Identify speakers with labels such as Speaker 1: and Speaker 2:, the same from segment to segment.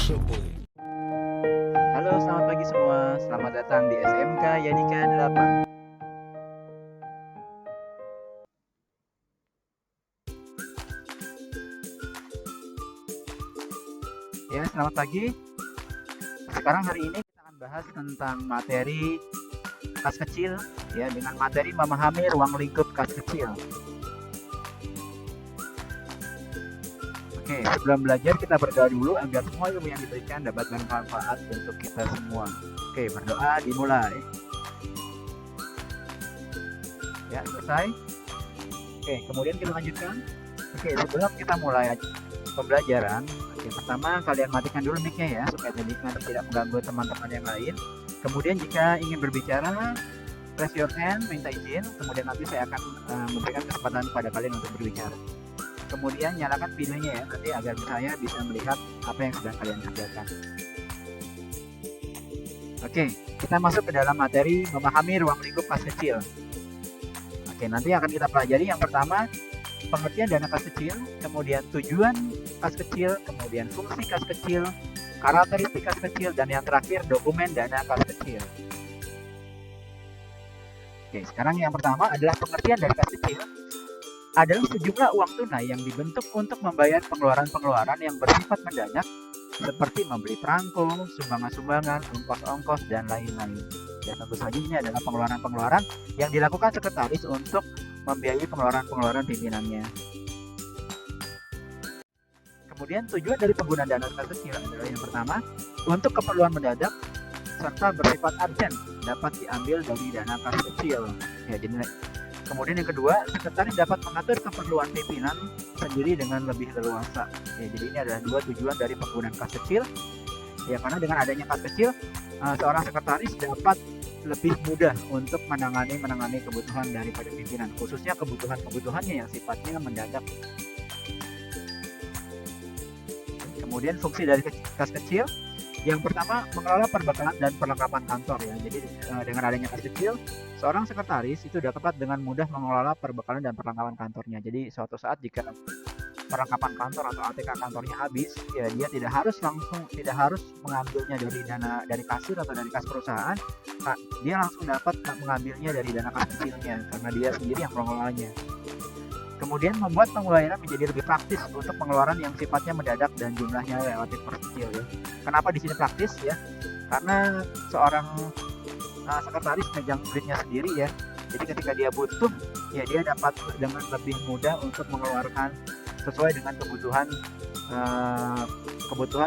Speaker 1: Halo, selamat pagi semua. Selamat datang di SMK Yanika 8. Ya, selamat pagi. Sekarang hari ini kita akan bahas tentang materi kas kecil ya, dengan materi memahami ruang lingkup kas kecil. Oke, sebelum belajar kita berdoa dulu agar semua ilmu yang diberikan dapat bermanfaat untuk kita semua. Oke, berdoa dimulai. Ya, selesai. Oke, kemudian kita lanjutkan. Oke, sebelum kita mulai pembelajaran, oke, pertama kalian matikan dulu mic-nya ya, supaya nanti tidak mengganggu teman-teman yang lain. Kemudian jika ingin berbicara, raise your hand, minta izin. Kemudian nanti saya akan memberikan kesempatan kepada kalian untuk berbicara. Kemudian nyalakan videonya ya, nanti agar saya bisa melihat apa yang sedang kalian kerjakan. Oke, kita masuk ke dalam materi memahami ruang lingkup kas kecil. Oke, nanti akan kita pelajari yang pertama pengertian dana kas kecil, kemudian tujuan kas kecil, kemudian fungsi kas kecil, karakteristik kas kecil, dan yang terakhir dokumen dana kas kecil. Oke, sekarang yang pertama adalah pengertian dari kas kecil adalah sejumlah uang tunai yang dibentuk untuk membayar pengeluaran-pengeluaran yang bersifat mendadak seperti membeli perangko, sumbangan-sumbangan, ongkos-ongkos, dan lain-lain. Dan tentu saja ini adalah pengeluaran-pengeluaran yang dilakukan sekretaris untuk membiayai pengeluaran-pengeluaran pimpinannya. Kemudian tujuan dari penggunaan dana kas kecil adalah yang pertama, untuk keperluan mendadak serta bersifat urgent dapat diambil dari dana kas kecil. Ya, jadi kemudian yang kedua, sekretaris dapat mengatur keperluan pimpinan sendiri dengan lebih leluasa. Ya, jadi ini adalah dua tujuan dari penggunaan kas kecil. Ya, karena dengan adanya kas kecil, seorang sekretaris dapat lebih mudah untuk menangani kebutuhan daripada pimpinan, khususnya kebutuhannya yang sifatnya mendadak. Kemudian fungsi dari kas kecil, yang pertama mengelola perbekalan dan perlengkapan kantor ya. Jadi dengan adanya kas kecil, seorang sekretaris itu dapat dengan mudah mengelola perbekalan dan perlengkapan kantornya. Jadi suatu saat jika perlengkapan kantor atau ATK kantornya habis, ya dia tidak harus mengambilnya dari kasir atau dari kas perusahaan, dia langsung dapat mengambilnya dari dana kas kecilnya karena dia sendiri yang mengelolanya. Kemudian membuat pengeluaran menjadi lebih praktis untuk pengeluaran yang sifatnya mendadak dan jumlahnya relatif kecil ya. Kenapa di sini praktis ya? Karena seorang sekretaris megang duitnya sendiri ya. Jadi ketika dia butuh, ya dia dapat dengan lebih mudah untuk mengeluarkan sesuai dengan kebutuhan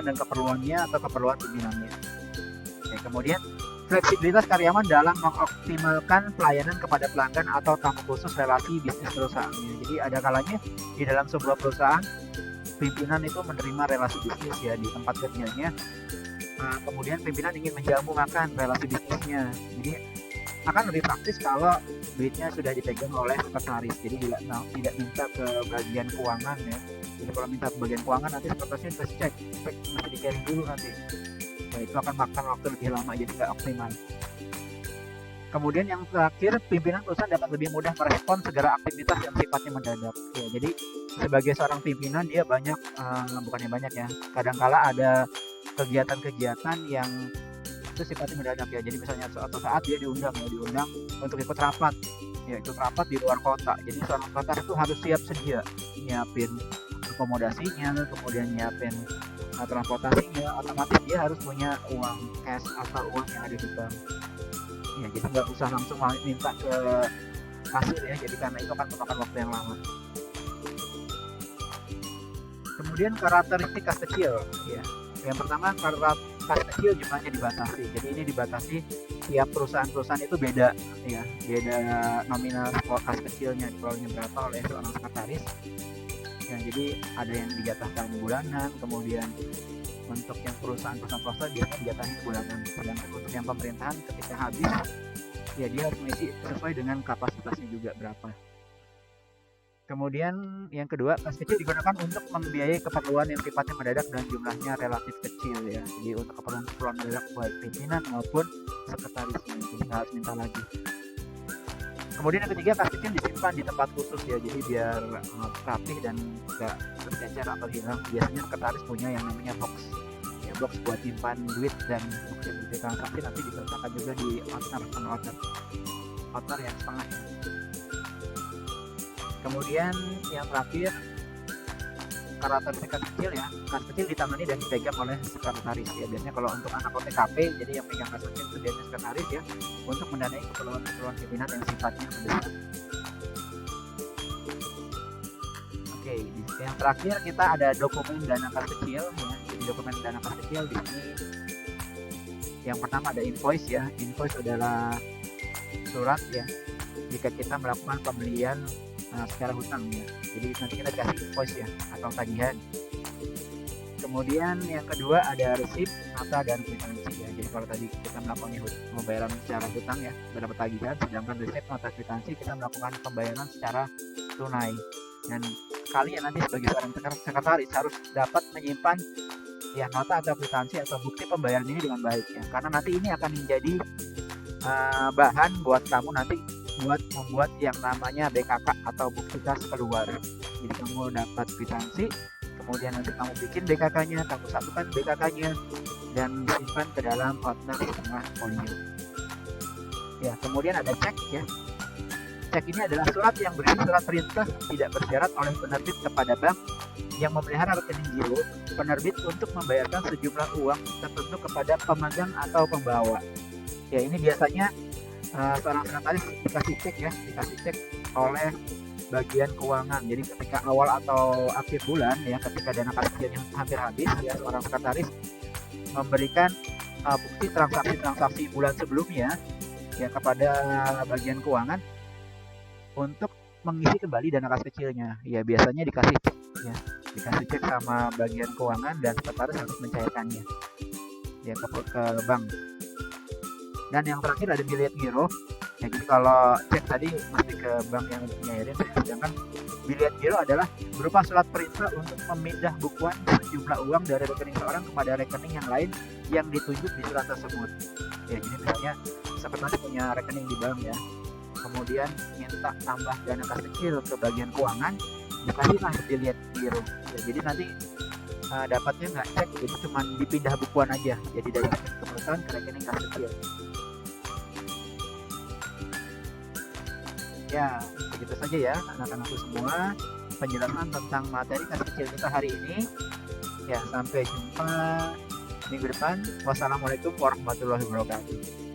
Speaker 1: dan keperluannya atau keperluan pimpinannya. Oke, kemudian fleksibilitas karyawan dalam mengoptimalkan pelayanan kepada pelanggan atau tamu khusus relasi bisnis perusahaannya. Jadi ada kalanya di dalam sebuah perusahaan pimpinan itu menerima relasi bisnis ya di tempat kerjanya. Kemudian pimpinan ingin menjamu makan relasi bisnisnya. Jadi akan lebih praktis kalau duitnya sudah dipegang oleh sekretaris. Jadi tidak minta ke bagian keuangan ya. Jadi kalau minta ke bagian keuangan nanti sekretarisnya bisa cek masih di-carry dulu nanti. Ya, itu akan makan waktu lebih lama, jadi nggak optimal. Kemudian yang terakhir, pimpinan perusahaan dapat lebih mudah merespon segala aktivitas yang sifatnya mendadak. Ya, jadi sebagai seorang pimpinan dia bukannya banyak ya, kadangkala ada kegiatan-kegiatan yang itu sifatnya mendadak ya. Jadi misalnya suatu saat dia diundang untuk ikut rapat di luar kota. Jadi seorang sekretaris itu harus siap sedia nyiapin akomodasinya, kemudian nyiapin transportasinya, otomatis dia harus punya uang cash atau uang yang ada di bank. Ya, jadi nggak usah langsung minta ke kasir ya, jadi karena itu akan memakan waktu yang lama. Kemudian karakteristik kas kecil ya. Yang pertama, kas kecil jumlahnya dibatasi. Jadi ini dibatasi tiap perusahaan itu beda ya, beda nominal kas kecilnya dikeluarnya berapa oleh seorang sekretaris. Ya, jadi ada yang dijatahkan bulanan, kemudian untuk yang perusahaan swasta biasanya dijatahin bulanan, sedangkan untuk yang pemerintahan ketika habis ya dia harus mengisi sesuai dengan kapasitasnya juga berapa. Kemudian yang kedua, kas kecil digunakan untuk membiayai keperluan yang sifatnya mendadak dan jumlahnya relatif kecil ya. Jadi untuk keperluan mendadak baik pimpinan maupun sekretarisnya, jadi nggak harus minta lagi. Kemudian yang ketiga, kas kecil disimpan di tempat khusus ya, jadi biar rapih dan nggak tercecer atau hilang. Biasanya sekretaris punya yang namanya box box buat simpan duit dan bukti-bukti transaksi nanti disertakan juga di outer yang setengah. Kemudian yang terakhir, karakteristik kas kecil ya. Kas kecil ditangani dan dipegang oleh sekretaris ya. Biasanya kalau untuk anak OTKP, jadi yang pegang kas kecil itu biasanya sekretaris ya, untuk mendanai keperluan pimpinan yang sifatnya mendesak. Oke, yang terakhir kita ada dokumen dana kas kecil ya. Jadi dokumen dana kas kecil di sini yang pertama ada invoice ya. Invoice adalah surat ya jika kita melakukan pembelian secara hutang ya. Jadi nanti kita dikasih invoice ya atau tagihan. Kemudian yang kedua ada resip, nota dan kwitansi ya. Jadi kalau tadi kita melakukan pembayaran secara hutang ya, berdapat tagihan, sedangkan resip, nota, kwitansi kita melakukan pembayaran secara tunai. Dan kalian nanti sebagai seorang sekretaris harus dapat menyimpan ya nota atau kwitansi atau bukti pembayaran ini dengan baik ya. Karena nanti ini akan menjadi bahan buat kamu nanti buat membuat yang namanya BKK atau bukti kas keluar. Jadi kamu dapat kwitansi, kemudian nanti kamu bikin BKK-nya, kamu satukan BKK-nya dan disimpan ke dalam outer setengah folio. Ya, kemudian ada cek ya. Cek ini adalah surat yang berisi surat perintah tidak bersyarat oleh penerbit kepada bank yang memelihara rekening giro penerbit untuk membayarkan sejumlah uang tertentu kepada pemegang atau pembawa. Ya, ini biasanya seorang sekretaris dikasih cek oleh bagian keuangan. Jadi ketika awal atau akhir bulan ya, ketika dana kas kecilnya hampir habis ya, seorang sekretaris memberikan bukti transaksi bulan sebelumnya ya kepada bagian keuangan untuk mengisi kembali dana kas kecilnya. Ya biasanya dikasih cek sama bagian keuangan dan sekretaris harus mencairkannya ya ke bank. Dan yang terakhir ada bilet giro. Ya, jadi kalau cek tadi masih ke bank yang nyairin, sedangkan bilet giro adalah berupa surat perintah untuk memindah bukuan sejumlah uang dari rekening seorang kepada rekening yang lain yang ditunjuk di surat tersebut. Ya, jadi misalnya sekretaris punya rekening di bank ya, kemudian minta tambah dana kas kecil ke bagian keuangan, dikasihlah bilet giro. Ya, jadi nanti dapatnya nggak cek, jadi cuma dipindah bukuan aja, jadi dari perusahaan ke rekening kas kecil. Ya, begitu saja ya anak-anakku semua penjelasan tentang materi kas kecil kita hari ini. Ya, sampai jumpa minggu depan. Wassalamualaikum warahmatullahi wabarakatuh.